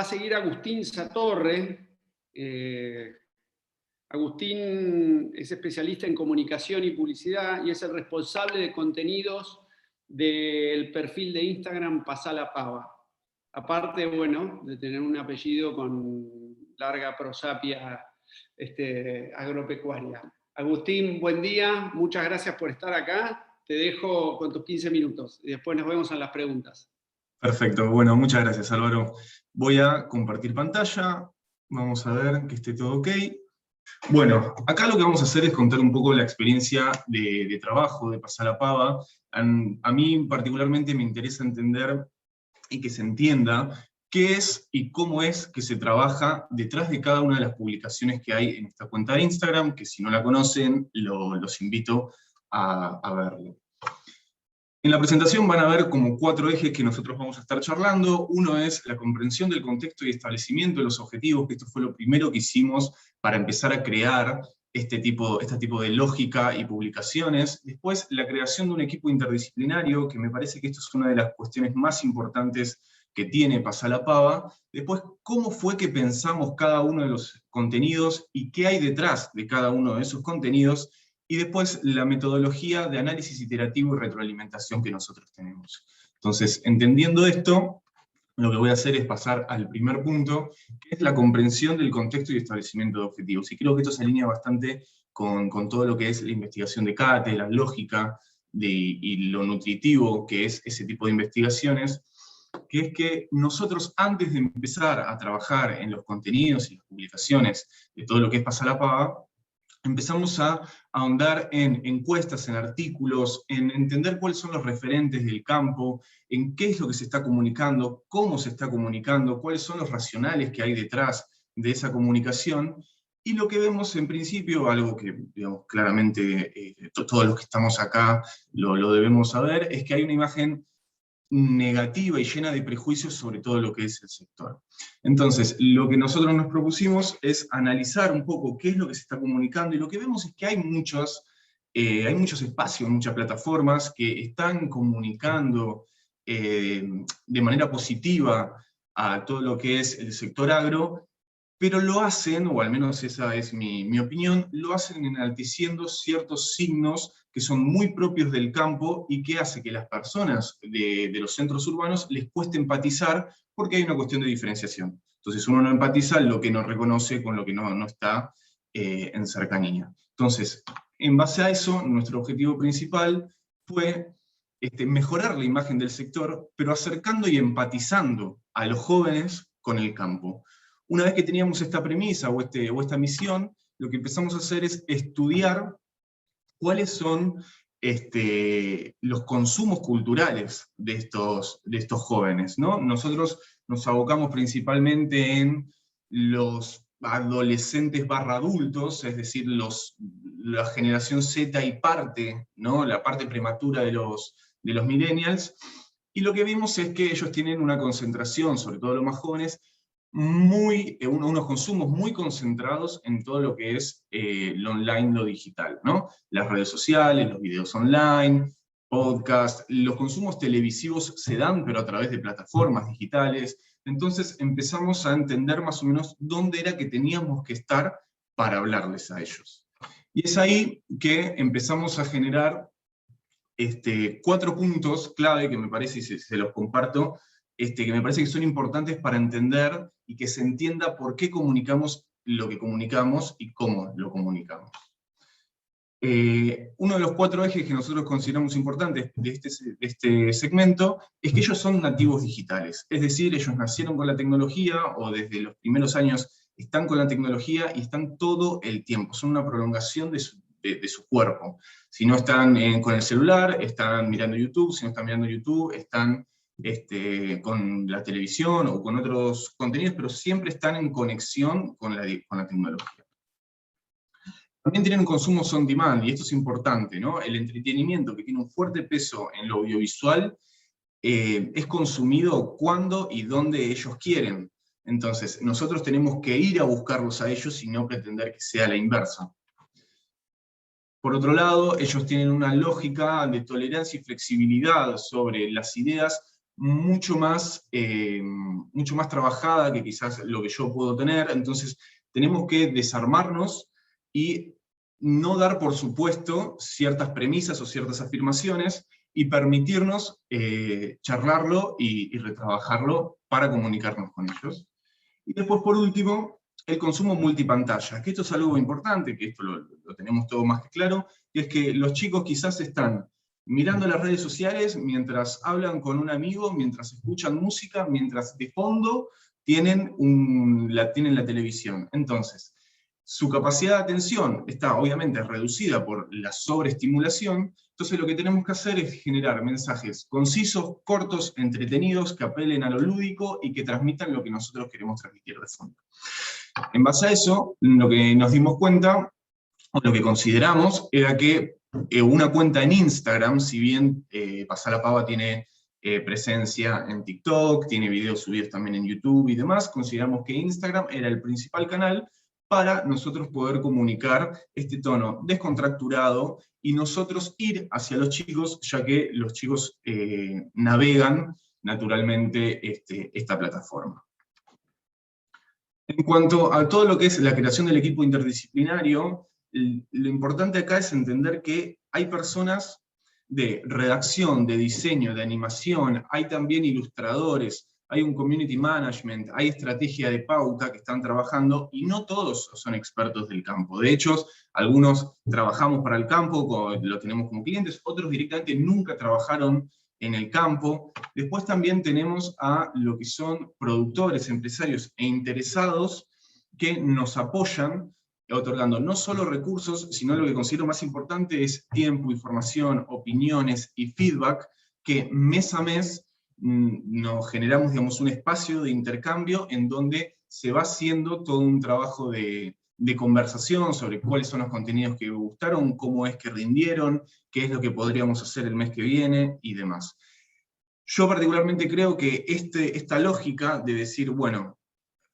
a seguir Agustín Satorre. Agustín es especialista en comunicación y publicidad y es el responsable de contenidos del perfil de Instagram Pasá la Pava. Aparte, bueno, de tener un apellido con larga prosapia agropecuaria. Agustín, buen día, muchas gracias por estar acá. Te dejo con tus 15 minutos y después nos vemos en las preguntas. Perfecto, bueno, muchas gracias Álvaro. Voy a compartir pantalla, vamos a ver que esté todo ok. Bueno, acá lo que vamos a hacer es contar un poco la experiencia de trabajo de Pasá la Pava. A mí particularmente me interesa entender y que se entienda qué es y cómo es que se trabaja detrás de cada una de las publicaciones que hay en esta cuenta de Instagram, que si no la conocen, los invito a verlo. En la presentación van a ver como 4 ejes que nosotros vamos a estar charlando. Uno es la comprensión del contexto y establecimiento de los objetivos, que esto fue lo primero que hicimos para empezar a crear este tipo de lógica y publicaciones. Después, la creación de un equipo interdisciplinario, que me parece que esto es una de las cuestiones más importantes que tiene Pasá la Pava. Después, cómo fue que pensamos cada uno de los contenidos y qué hay detrás de cada uno de esos contenidos. Y después la metodología de análisis iterativo y retroalimentación que nosotros tenemos. Entonces, entendiendo esto, lo que voy a hacer es pasar al primer punto, que es la comprensión del contexto y establecimiento de objetivos. Y creo que esto se alinea bastante con todo lo que es la investigación de CATE, la lógica y lo nutritivo que es ese tipo de investigaciones, que es que nosotros antes de empezar a trabajar en los contenidos y las publicaciones de todo lo que es Pasá la Pava, empezamos a ahondar en encuestas, en artículos, en entender cuáles son los referentes del campo, en qué es lo que se está comunicando, cómo se está comunicando, cuáles son los racionales que hay detrás de esa comunicación. Y lo que vemos en principio, algo que digamos, claramente todos los que estamos acá lo debemos saber, es que hay una imagen negativa y llena de prejuicios sobre todo lo que es el sector. Entonces, lo que nosotros nos propusimos es analizar un poco qué es lo que se está comunicando, y lo que vemos es que hay muchos espacios, muchas plataformas que están comunicando de manera positiva a todo lo que es el sector agro, pero lo hacen, o al menos esa es mi opinión, lo hacen enalteciendo ciertos signos que son muy propios del campo y que hace que las personas de los centros urbanos les cueste empatizar porque hay una cuestión de diferenciación. Entonces uno no empatiza lo que no reconoce con lo que no está en cercanía. Entonces, en base a eso, nuestro objetivo principal fue mejorar la imagen del sector, pero acercando y empatizando a los jóvenes con el campo. Una vez que teníamos esta premisa o esta misión, lo que empezamos a hacer es estudiar cuáles son los consumos culturales de estos jóvenes, ¿no? Nosotros nos abocamos principalmente en los adolescentes barra adultos, es decir, la generación Z y parte, ¿no? La parte prematura de los millennials, y lo que vimos es que ellos tienen una concentración, sobre todo los más jóvenes, unos consumos muy concentrados en todo lo que es lo online, lo digital, ¿no? Las redes sociales, los videos online, podcast, los consumos televisivos se dan, pero a través de plataformas digitales. Entonces empezamos a entender más o menos dónde era que teníamos que estar para hablarles a ellos. Y es ahí que empezamos a generar 4 puntos clave que me parece, y se los comparto, que me parece que son importantes para entender y que se entienda por qué comunicamos lo que comunicamos y cómo lo comunicamos. Uno de los 4 ejes que nosotros consideramos importantes de este segmento es que ellos son nativos digitales, es decir, ellos nacieron con la tecnología o desde los primeros años están con la tecnología y están todo el tiempo, son una prolongación de su cuerpo. Si no están con el celular, están mirando YouTube, si no están mirando YouTube, están con la televisión o con otros contenidos, pero siempre están en conexión con la tecnología. También tienen un consumo on demand, y esto es importante, ¿no? El entretenimiento, que tiene un fuerte peso en lo audiovisual, es consumido cuando y donde ellos quieren. Entonces, nosotros tenemos que ir a buscarlos a ellos y no pretender que sea la inversa. Por otro lado, ellos tienen una lógica de tolerancia y flexibilidad sobre las ideas, mucho más trabajada que quizás lo que yo puedo tener. Entonces tenemos que desarmarnos y no dar por supuesto ciertas premisas o ciertas afirmaciones, y permitirnos charlarlo y retrabajarlo para comunicarnos con ellos. Y después, por último, el consumo multipantalla, que esto es algo importante, que esto lo tenemos todo más que claro, y es que los chicos quizás están mirando las redes sociales mientras hablan con un amigo, mientras escuchan música, mientras de fondo tienen la televisión. Entonces, su capacidad de atención está obviamente reducida por la sobreestimulación. Entonces lo que tenemos que hacer es generar mensajes concisos, cortos, entretenidos, que apelen a lo lúdico y que transmitan lo que nosotros queremos transmitir de fondo. En base a eso, lo que nos dimos cuenta, o lo que consideramos, era que una cuenta en Instagram, si bien Pasá la Pava tiene presencia en TikTok, tiene videos subidos también en YouTube y demás, consideramos que Instagram era el principal canal para nosotros poder comunicar este tono descontracturado y nosotros ir hacia los chicos, ya que los chicos navegan naturalmente esta plataforma. En cuanto a todo lo que es la creación del equipo interdisciplinario, lo importante acá es entender que hay personas de redacción, de diseño, de animación, hay también ilustradores, hay un community management, hay estrategia de pauta que están trabajando, y no todos son expertos del campo. De hecho, algunos trabajamos para el campo, lo tenemos como clientes, otros directamente nunca trabajaron en el campo. Después también tenemos a lo que son productores, empresarios e interesados que nos apoyan, otorgando no solo recursos, sino lo que considero más importante es tiempo, información, opiniones y feedback, que mes a mes nos generamos, digamos, un espacio de intercambio en donde se va haciendo todo un trabajo de conversación sobre cuáles son los contenidos que gustaron, cómo es que rindieron, qué es lo que podríamos hacer el mes que viene y demás. Yo particularmente creo que esta lógica de decir, bueno,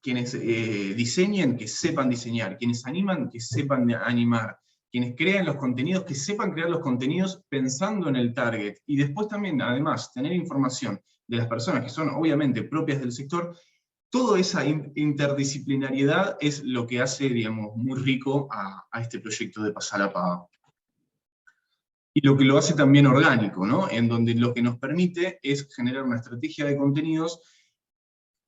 quienes diseñen, que sepan diseñar, quienes animan, que sepan animar, quienes crean los contenidos, que sepan crear los contenidos pensando en el target, y después también, además, tener información de las personas que son obviamente propias del sector. Toda esa interdisciplinariedad es lo que hace, digamos, muy rico a este proyecto de Pasá la Pava. Y lo que lo hace también orgánico, ¿no? En donde lo que nos permite es generar una estrategia de contenidos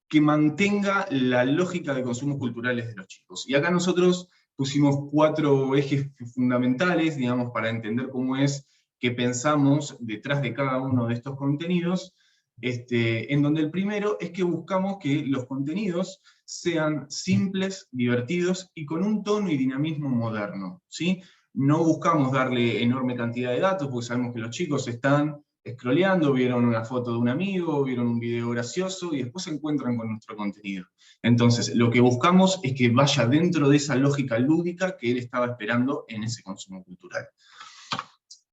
que mantenga la lógica de consumos culturales de los chicos. Y acá nosotros pusimos 4 ejes fundamentales, digamos, para entender cómo es que pensamos detrás de cada uno de estos contenidos, en donde el primero es que buscamos que los contenidos sean simples, divertidos y con un tono y dinamismo moderno, ¿sí? No buscamos darle enorme cantidad de datos, porque sabemos que los chicos están scrolleando, vieron una foto de un amigo, vieron un video gracioso, y después se encuentran con nuestro contenido. Entonces, lo que buscamos es que vaya dentro de esa lógica lúdica que él estaba esperando en ese consumo cultural.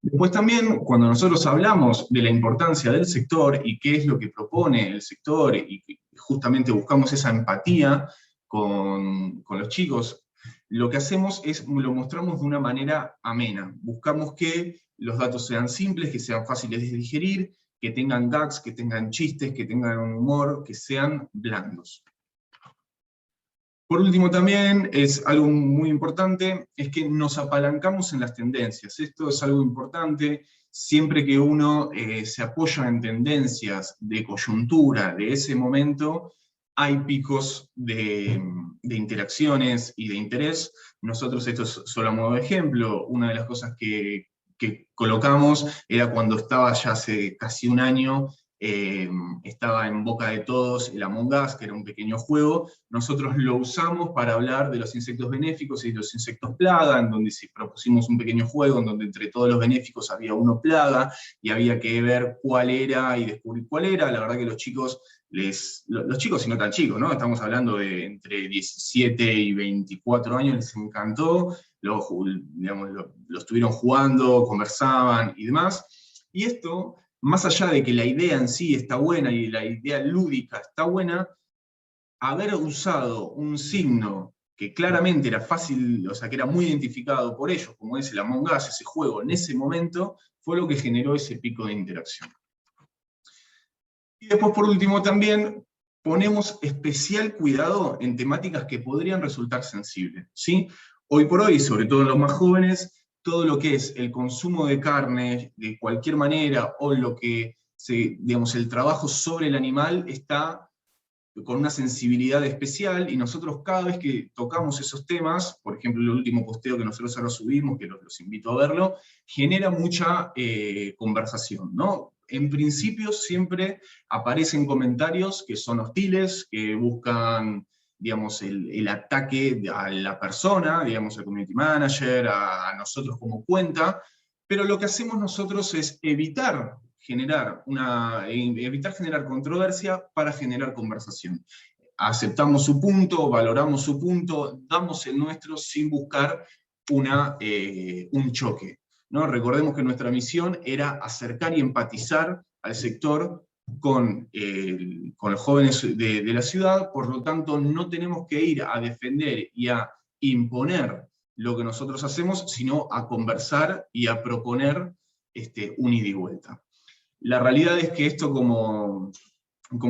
Después también, cuando nosotros hablamos de la importancia del sector y qué es lo que propone el sector, y justamente buscamos esa empatía con los chicos, lo que hacemos es, lo mostramos de una manera amena. Buscamos que los datos sean simples, que sean fáciles de digerir, que tengan gags, que tengan chistes, que tengan un humor, que sean blandos. Por último también, es algo muy importante, es que nos apalancamos en las tendencias. Esto es algo importante, siempre que uno se apoya en tendencias de coyuntura de ese momento, hay picos de interacciones y de interés. Nosotros, esto es solo a modo de ejemplo, una de las cosas que colocamos era cuando estaba ya hace casi un año, estaba en boca de todos el Among Us, que era un pequeño juego. Nosotros lo usamos para hablar de los insectos benéficos y los insectos plaga, en donde propusimos un pequeño juego en donde entre todos los benéficos había uno plaga, y había que ver cuál era y descubrir cuál era. La verdad que los chicos y no tan chicos, ¿no? Estamos hablando de entre 17 y 24 años, les encantó, lo estuvieron jugando, conversaban y demás. Y esto, más allá de que la idea en sí está buena y la idea lúdica está buena, haber usado un signo que claramente era fácil, o sea, que era muy identificado por ellos, como es el Among Us, ese juego, en ese momento, fue lo que generó ese pico de interacción. Y después, por último, también ponemos especial cuidado en temáticas que podrían resultar sensibles, ¿sí? Hoy por hoy, sobre todo en los más jóvenes, todo lo que es el consumo de carne de cualquier manera, o lo que, digamos, el trabajo sobre el animal está con una sensibilidad especial, y nosotros cada vez que tocamos esos temas, por ejemplo el último posteo que nosotros ahora subimos, que los invito a verlo, genera mucha conversación, ¿no? En principio siempre aparecen comentarios que son hostiles, que buscan, digamos, el ataque a la persona, digamos, al community manager, a nosotros como cuenta, pero lo que hacemos nosotros es evitar generar controversia para generar conversación. Aceptamos su punto, valoramos su punto, damos el nuestro sin buscar un choque, ¿no? Recordemos que nuestra misión era acercar y empatizar al sector con los jóvenes de la ciudad, por lo tanto no tenemos que ir a defender y a imponer lo que nosotros hacemos, sino a conversar y a proponer un ida y vuelta. La realidad es que esto como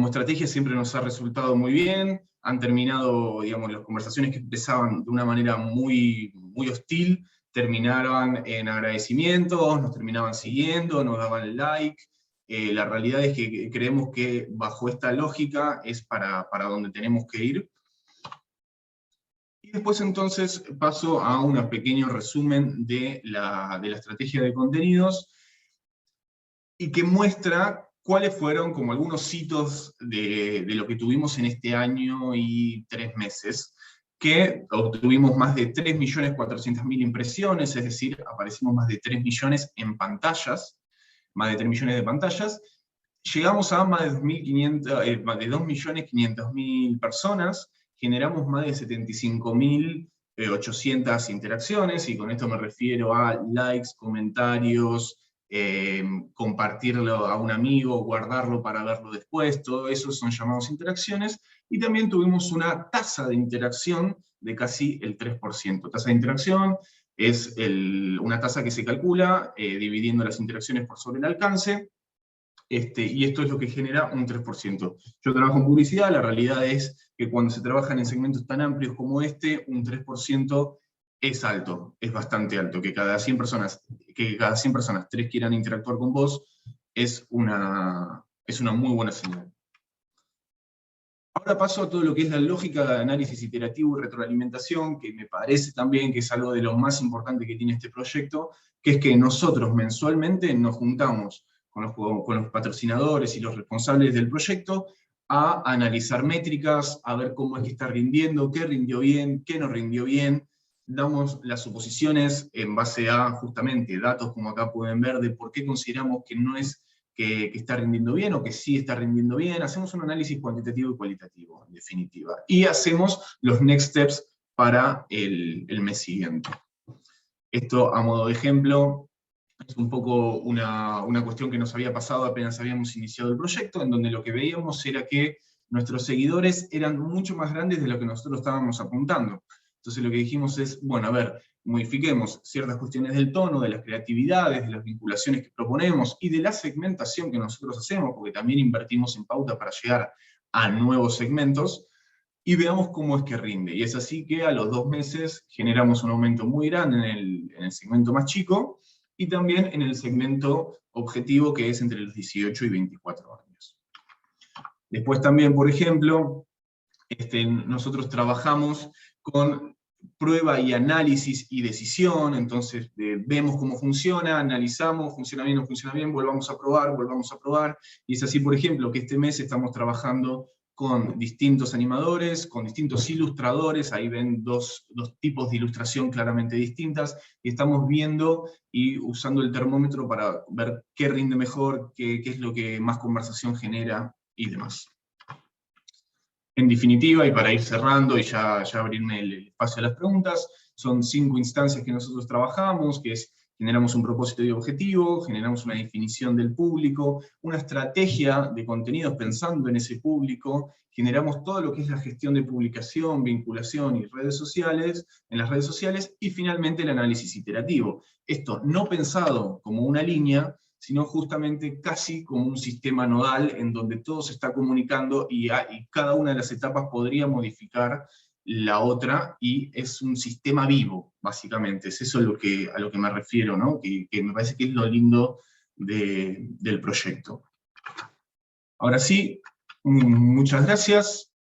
estrategia siempre nos ha resultado muy bien. Han terminado, digamos, las conversaciones que empezaban de una manera muy, muy hostil, terminaban en agradecimientos, nos terminaban siguiendo, nos daban el like. La realidad es que creemos que bajo esta lógica es para donde tenemos que ir. Y después entonces paso a un pequeño resumen de la estrategia de contenidos, y que muestra cuáles fueron como algunos hitos de lo que tuvimos en este año y 3 meses, que obtuvimos más de 3.400.000 impresiones, es decir, aparecimos más de 3 millones en pantallas, más de 3 millones de pantallas, llegamos a más de 2.500.000 personas, generamos más de 75.800 interacciones, y con esto me refiero a likes, comentarios, compartirlo a un amigo, guardarlo para verlo después, todo eso son llamados interacciones, y también tuvimos una tasa de interacción de casi el 3%. Tasa de interacción es una tasa que se calcula dividiendo las interacciones por sobre el alcance, y esto es lo que genera un 3%. Yo trabajo en publicidad, la realidad es que cuando se trabajan en segmentos tan amplios como este, un 3% es alto, es bastante alto. Que cada 100 personas, 3 quieran interactuar con vos, es una muy buena señal. Ahora paso a todo lo que es la lógica de análisis iterativo y retroalimentación, que me parece también que es algo de lo más importante que tiene este proyecto, que es que nosotros mensualmente nos juntamos con los patrocinadores y los responsables del proyecto a analizar métricas, a ver cómo es que está rindiendo, qué rindió bien, qué no rindió bien. Damos las suposiciones en base a justamente datos, como acá pueden ver, de por qué consideramos que no es que está rindiendo bien o que sí está rindiendo bien. Hacemos un análisis cuantitativo y cualitativo, en definitiva. Y hacemos los next steps para el mes siguiente. Esto, a modo de ejemplo, es un poco una cuestión que nos había pasado apenas habíamos iniciado el proyecto, en donde lo que veíamos era que nuestros seguidores eran mucho más grandes de lo que nosotros estábamos apuntando. Entonces lo que dijimos es, bueno, a ver, modifiquemos ciertas cuestiones del tono, de las creatividades, de las vinculaciones que proponemos, y de la segmentación que nosotros hacemos, porque también invertimos en pauta para llegar a nuevos segmentos, y veamos cómo es que rinde. Y es así que a los 2 meses generamos un aumento muy grande en el segmento más chico, y también en el segmento objetivo, que es entre los 18 y 24 años. Después también, por ejemplo, nosotros trabajamos con prueba y análisis y decisión. Entonces vemos cómo funciona, analizamos, funciona bien o no funciona bien, volvamos a probar, y es así, por ejemplo, que este mes estamos trabajando con distintos animadores, con distintos ilustradores. Ahí ven dos tipos de ilustración claramente distintas, y estamos viendo y usando el termómetro para ver qué rinde mejor, qué es lo que más conversación genera y demás. En definitiva, y para ir cerrando y ya abrirme el espacio a las preguntas, son 5 instancias que nosotros trabajamos, que es: generamos un propósito y objetivo, generamos una definición del público, una estrategia de contenidos pensando en ese público, generamos todo lo que es la gestión de publicación, vinculación y redes sociales, en las redes sociales, y finalmente el análisis iterativo. Esto no pensado como una línea, sino justamente casi como un sistema nodal en donde todo se está comunicando y cada una de las etapas podría modificar la otra, y es un sistema vivo, básicamente. Es eso a lo que me refiero, ¿no? Que me parece que es lo lindo del proyecto. Ahora sí, muchas gracias.